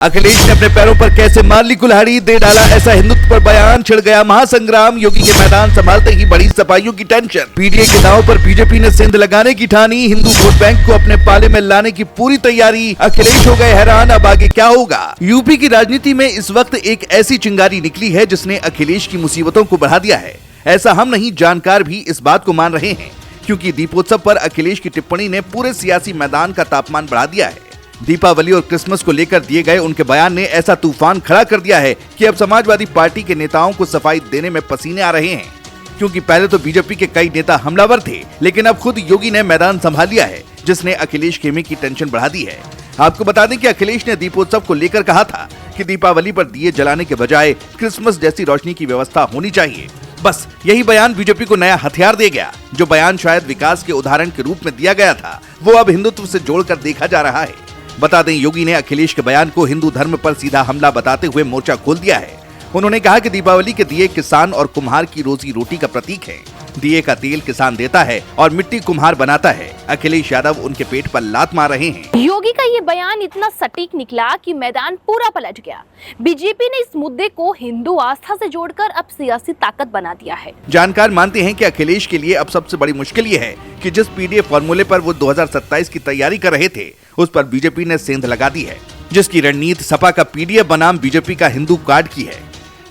अखिलेश ने अपने पैरों पर कैसे मार ली कुल्हाड़ी, दे डाला ऐसा हिंदुत्व पर बयान, छिड़ गया महासंग्राम, योगी के मैदान संभालते ही बड़ी सपाइयों की टेंशन। पीडीए के दांव पर बीजेपी ने सेंध लगाने की ठानी, हिंदू वोट बैंक को अपने पाले में लाने की पूरी तैयारी। अखिलेश हो गए हैरान, अब आगे क्या होगा। यूपी की राजनीति में इस वक्त एक ऐसी चिंगारी निकली है जिसने अखिलेश की मुसीबतों को बढ़ा दिया है। ऐसा हम नहीं, जानकार भी इस बात को मान रहे हैं, क्योंकि दीपोत्सव पर अखिलेश की टिप्पणी ने पूरे सियासी मैदान का तापमान बढ़ा दिया है। दीपावली और क्रिसमस को लेकर दिए गए उनके बयान ने ऐसा तूफान खड़ा कर दिया है कि अब समाजवादी पार्टी के नेताओं को सफाई देने में पसीने आ रहे हैं, क्योंकि पहले तो बीजेपी के कई नेता हमलावर थे, लेकिन अब खुद योगी ने मैदान संभाल लिया है, जिसने अखिलेश खेमे की टेंशन बढ़ा दी है। आपको बता दें कि अखिलेश ने दीपोत्सव को लेकर कहा था कि दीपावली पर दिए जलाने के बजाय क्रिसमस जैसी रोशनी की व्यवस्था होनी चाहिए। बस यही बयान बीजेपी को नया हथियार दे गया। जो बयान शायद विकास के उदाहरण के रूप में दिया गया था, वो अब हिंदुत्व से जोड़कर देखा जा रहा है। बता दें, योगी ने अखिलेश के बयान को हिंदू धर्म पर सीधा हमला बताते हुए मोर्चा खोल दिया है। उन्होंने कहा कि दीपावली के दिए किसान और कुम्हार की रोजी रोटी का प्रतीक है। दिए का तेल किसान देता है और मिट्टी कुम्हार बनाता है। अखिलेश यादव उनके पेट पर लात मार रहे हैं। योगी का ये बयान इतना सटीक निकला कि मैदान पूरा पलट गया। बीजेपी ने इस मुद्दे को हिंदू आस्था से जोड़कर अब सियासी ताकत बना दिया है। जानकार मानते हैं कि अखिलेश के लिए अब सबसे बड़ी मुश्किल ये है कि जिस पीडीए फॉर्मूले पर वो 2027 की तैयारी कर रहे थे, उस पर बीजेपी ने सेंध लगा दी है, जिसकी रणनीति सपा का पीडीए बनाम बीजेपी का हिंदू कार्ड की है।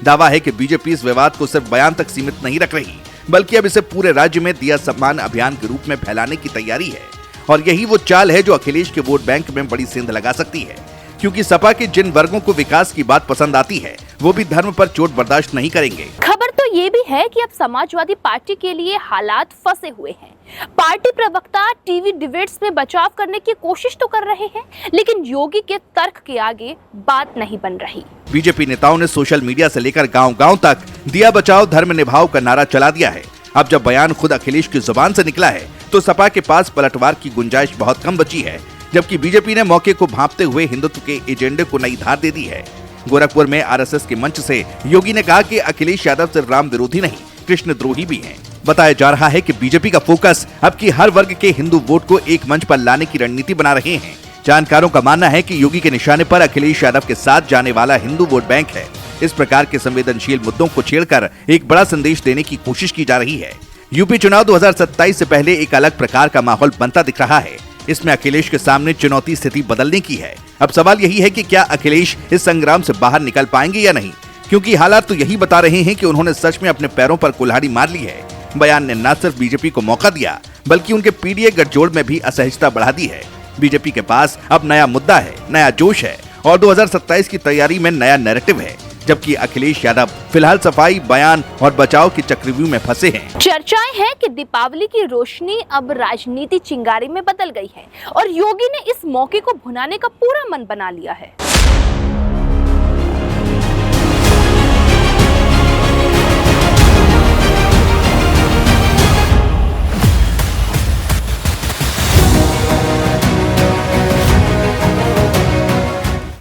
दावा है कि बीजेपी इस विवाद को सिर्फ बयान तक सीमित नहीं रख रही, बल्कि अब इसे पूरे राज्य में दिया सम्मान अभियान के रूप में फैलाने की तैयारी है। और यही वो चाल है जो अखिलेश के वोट बैंक में बड़ी सेंध लगा सकती है, क्योंकि सपा के जिन वर्गों को विकास की बात पसंद आती है, वो भी धर्म पर चोट बर्दाश्त नहीं करेंगे। खबर तो ये भी है कि अब समाजवादी पार्टी के लिए हालात फंसे हुए हैं। पार्टी प्रवक्ता टीवी डिबेट्स में बचाव करने की कोशिश तो कर रहे हैं, लेकिन योगी के तर्क के आगे बात नहीं बन रही। बीजेपी नेताओं ने सोशल मीडिया से लेकर गांव-गांव तक दिया बचाओ धर्म निभाओ का नारा चला दिया है। अब जब बयान खुद अखिलेश की जुबान से निकला है, तो सपा के पास पलटवार की गुंजाइश बहुत कम बची है, जबकि बीजेपी ने मौके को भांपते हुए हिंदुत्व के एजेंडे को नई धार दे दी है। गोरखपुर में आरएसएस के मंच से योगी ने कहा कि अखिलेश यादव सिर्फ राम विरोधी नहीं, कृष्ण द्रोही भी हैं। बताया जा रहा है कि बीजेपी का फोकस अब की हर वर्ग के हिंदू वोट को एक मंच पर लाने की रणनीति बना रहे हैं। जानकारों का मानना है कि योगी के निशाने पर अखिलेश यादव के साथ जाने वाला हिंदू वोट बैंक है। इस प्रकार के संवेदनशील मुद्दों को छेड़कर एक बड़ा संदेश देने की कोशिश की जा रही है। यूपी चुनाव 2027 से पहले एक अलग प्रकार का माहौल बनता दिख रहा है। इसमें अखिलेश के सामने चुनौती स्थिति बदलने की है। अब सवाल यही है कि क्या अखिलेश इस संग्राम से बाहर निकल पाएंगे या नहीं, क्योंकि हालात तो यही बता रहे हैं कि उन्होंने सच में अपने पैरों पर कुल्हाड़ी मार ली है। बयान ने न सिर्फ बीजेपी को मौका दिया, बल्कि उनके पीडीए गठजोड़ में भी असहजता बढ़ा दी है। बीजेपी के पास अब नया मुद्दा है, नया जोश है और 2027 की तैयारी में नया नैरेटिव है, जबकि अखिलेश यादव फिलहाल सफाई, बयान और बचाव की चक्रव्यूह में फंसे हैं। चर्चाएं हैं कि दीपावली की रोशनी अब राजनीति चिंगारी में बदल गई है और योगी ने इस मौके को भुनाने का पूरा मन बना लिया है।